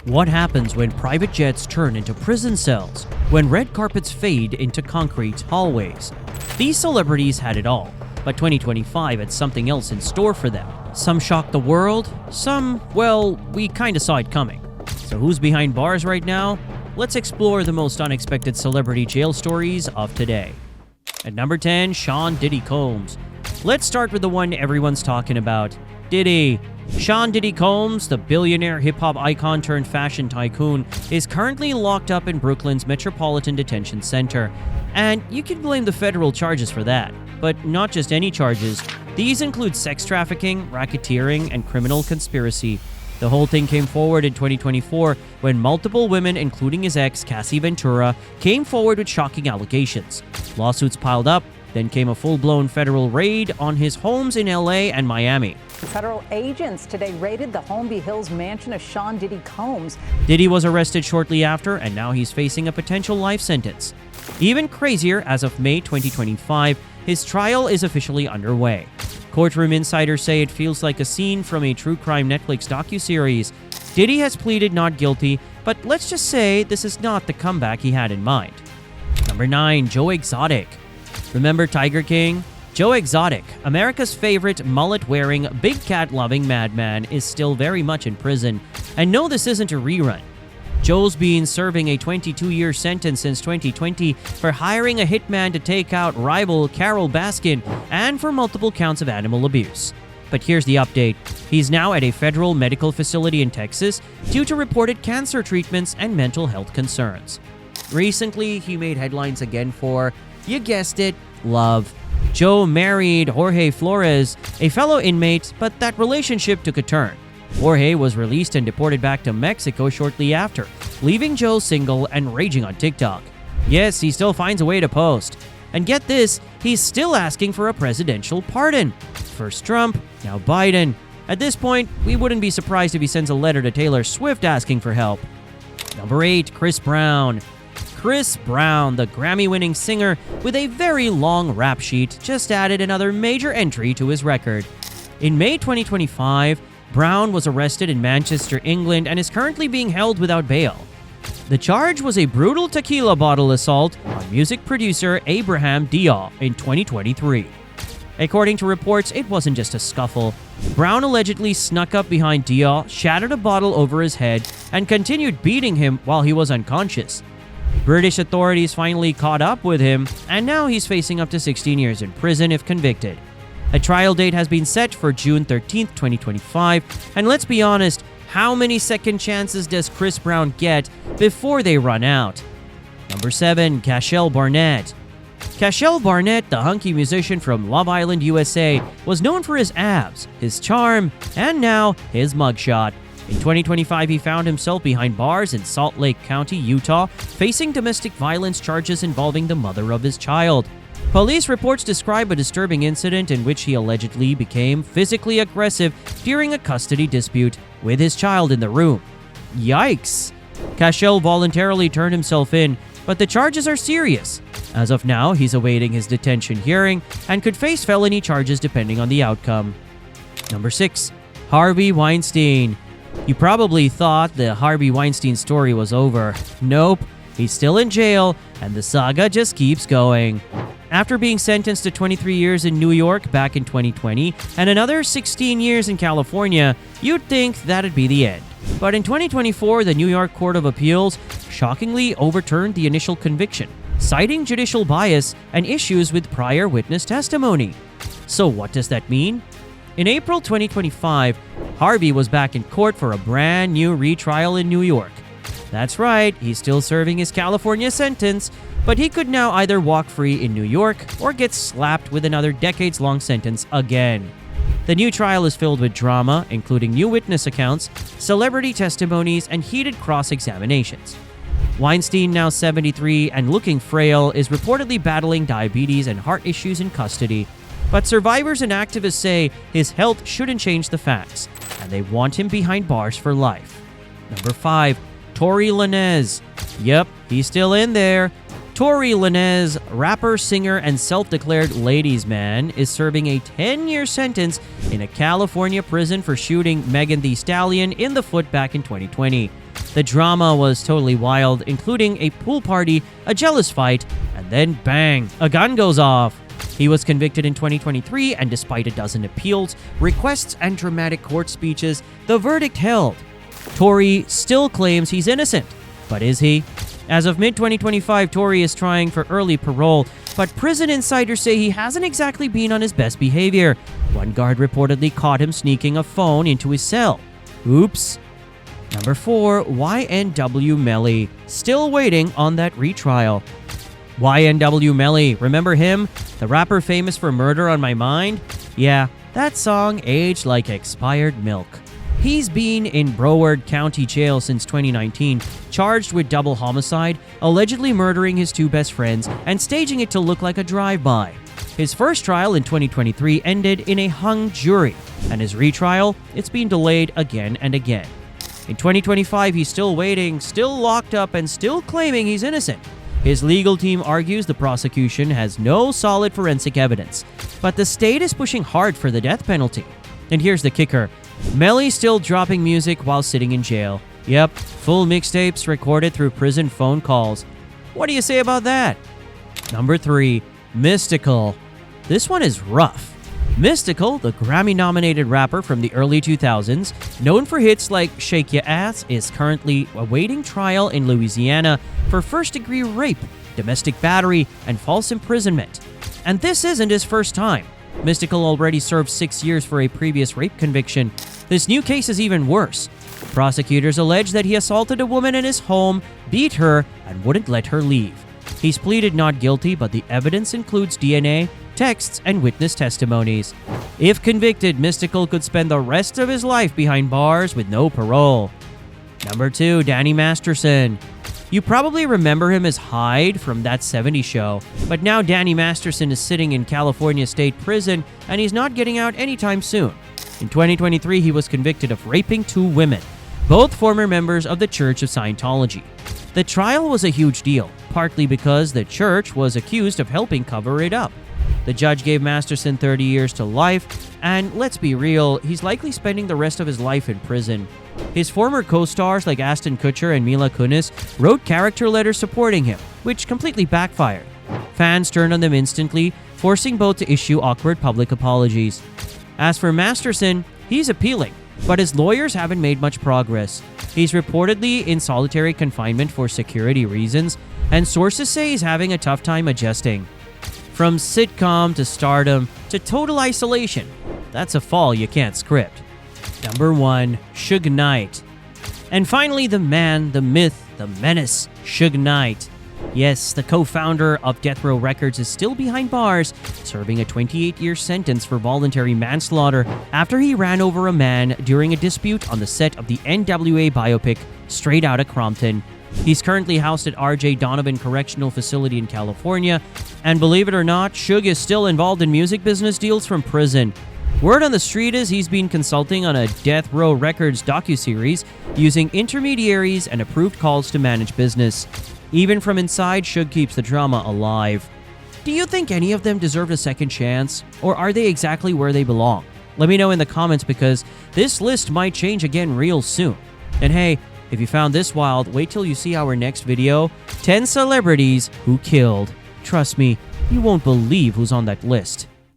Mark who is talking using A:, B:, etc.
A: What happens when private jets turn into prison cells? When red carpets fade into concrete hallways? These celebrities had it all, but 2025 had something else in store for them. Some shocked the world, some, well, we kinda saw it coming. So who's behind bars right now? Let's explore the most unexpected celebrity jail stories of today. At number 10, Sean Diddy Combs. Let's start with the one everyone's talking about, Diddy. Sean Diddy Combs, the billionaire hip-hop icon turned fashion tycoon, is currently locked up in Brooklyn's Metropolitan Detention Center. And you can blame the federal charges for that. But not just any charges. These include sex trafficking, racketeering, and criminal conspiracy. The whole thing came forward in 2024 when multiple women, including his ex, Cassie Ventura, came forward with shocking allegations. Lawsuits piled up, then came a full-blown federal raid on his homes in LA and Miami.
B: Federal agents today raided the Holmby Hills mansion of Sean Diddy Combs.
A: Diddy was arrested shortly after, and now he's facing a potential life sentence. Even crazier, as of May 2025, his trial is officially underway. Courtroom insiders say it feels like a scene from a true crime Netflix docuseries. Diddy has pleaded not guilty, but let's just say this is not the comeback he had in mind. Number 9, Joe Exotic. Remember Tiger King? Joe Exotic, America's favorite mullet-wearing, big cat-loving madman, is still very much in prison. And no, this isn't a rerun. Joe's been serving a 22-year sentence since 2020 for hiring a hitman to take out rival Carol Baskin and for multiple counts of animal abuse. But here's the update. He's now at a federal medical facility in Texas due to reported cancer treatments and mental health concerns. Recently, he made headlines again for, you guessed it, love. Joe married Jorge Flores, a fellow inmate, but that relationship took a turn. Jorge was released and deported back to Mexico shortly after, leaving Joe single and raging on TikTok. Yes, he still finds a way to post. And get this, he's still asking for a presidential pardon. First Trump, now Biden. At this point, we wouldn't be surprised if he sends a letter to Taylor Swift asking for help. Number 8, Chris Brown. Chris Brown, the Grammy-winning singer with a very long rap sheet, just added another major entry to his record. In May 2025, Brown was arrested in Manchester, England, and is currently being held without bail. The charge was a brutal tequila bottle assault on music producer Abraham Diop in 2023. According to reports, it wasn't just a scuffle. Brown allegedly snuck up behind Diop, shattered a bottle over his head, and continued beating him while he was unconscious. British authorities finally caught up with him, and now he's facing up to 16 years in prison if convicted. A trial date has been set for June 13, 2025, and let's be honest, how many second chances does Chris Brown get before they run out? Number 7, Cashel Barnett. Cashel Barnett, the hunky musician from Love Island, USA, was known for his abs, his charm, and now his mugshot. In 2025, he found himself behind bars in Salt Lake County, Utah, facing domestic violence charges involving the mother of his child. Police reports describe a disturbing incident in which he allegedly became physically aggressive during a custody dispute with his child in the room. Yikes! Cashel voluntarily turned himself in, but the charges are serious. As of now, he's awaiting his detention hearing and could face felony charges depending on the outcome. Number 6, Harvey Weinstein. You probably thought the Harvey Weinstein story was over. Nope, he's still in jail, and the saga just keeps going. After being sentenced to 23 years in New York back in 2020 and another 16 years in California, you'd think that'd be the end. But in 2024, the New York Court of Appeals shockingly overturned the initial conviction, citing judicial bias and issues with prior witness testimony. So what does that mean? In April 2025, Harvey was back in court for a brand new retrial in New York. That's right, he's still serving his California sentence, but he could now either walk free in New York or get slapped with another decades-long sentence again. The new trial is filled with drama, including new witness accounts, celebrity testimonies, and heated cross-examinations. Weinstein, now 73 and looking frail, is reportedly battling diabetes and heart issues in custody. But survivors and activists say his health shouldn't change the facts, and they want him behind bars for life. Number 5, Tory Lanez. Yep, he's still in there. Tory Lanez, rapper, singer, and self-declared ladies' man, is serving a 10-year sentence in a California prison for shooting Megan Thee Stallion in the foot back in 2020. The drama was totally wild, including a pool party, a jealous fight, and then bang, a gun goes off. He was convicted in 2023, and despite a dozen appeals, requests, and dramatic court speeches, the verdict held. Tory still claims he's innocent, but is he? As of mid-2025, Tory is trying for early parole, but prison insiders say he hasn't exactly been on his best behavior. One guard reportedly caught him sneaking a phone into his cell. Oops. Number 4, YNW Melly. Still waiting on that retrial. YNW Melly, remember him? The rapper famous for Murder on My Mind? Yeah, that song aged like expired milk. He's been in Broward County Jail since 2019, charged with double homicide, allegedly murdering his 2 best friends, and staging it to look like a drive-by. His first trial in 2023 ended in a hung jury, and his retrial, it's been delayed again and again. In 2025, he's still waiting, still locked up, and still claiming he's innocent. His legal team argues the prosecution has no solid forensic evidence, but the state is pushing hard for the death penalty. And here's the kicker. Melly's still dropping music while sitting in jail. Yep, full mixtapes recorded through prison phone calls. What do you say about that? Number 3, Mystical. This one is rough. Mystical, the Grammy-nominated rapper from the early 2000s, known for hits like Shake Ya Ass, is currently awaiting trial in Louisiana for first-degree rape, domestic battery, and false imprisonment. And this isn't his first time. Mystical already served 6 years for a previous rape conviction. This new case is even worse. Prosecutors allege that he assaulted a woman in his home, beat her, and wouldn't let her leave. He's pleaded not guilty, but the evidence includes DNA, texts, and witness testimonies. If convicted, Mystical could spend the rest of his life behind bars with no parole. Number 2, Danny Masterson. You probably remember him as Hyde from That 70s Show, but now Danny Masterson is sitting in California State Prison, and he's not getting out anytime soon. In 2023, he was convicted of raping 2 women, both former members of the Church of Scientology. The trial was a huge deal, partly because the church was accused of helping cover it up. The judge gave Masterson 30 years to life, and let's be real, he's likely spending the rest of his life in prison. His former co-stars like Ashton Kutcher and Mila Kunis wrote character letters supporting him, which completely backfired. Fans turned on them instantly, forcing both to issue awkward public apologies. As for Masterson, he's appealing, but his lawyers haven't made much progress. He's reportedly in solitary confinement for security reasons, and sources say he's having a tough time adjusting. From sitcom to stardom to total isolation, that's a fall you can't script. Number 1, Suge Knight. And finally, the man, the myth, the menace, Suge Knight. Yes, the co-founder of Death Row Records is still behind bars, serving a 28-year sentence for voluntary manslaughter after he ran over a man during a dispute on the set of the NWA biopic Straight Outta Compton. He's currently housed at R.J. Donovan Correctional Facility in California, and believe it or not, Suge is still involved in music business deals from prison. Word on the street is he's been consulting on a Death Row Records docuseries using intermediaries and approved calls to manage business. Even from inside, Suge keeps the drama alive. Do you think any of them deserve a second chance, or are they exactly where they belong? Let me know in the comments, because this list might change again real soon. And hey, if you found this wild, wait till you see our next video, 10 celebrities who killed. Trust me, you won't believe who's on that list.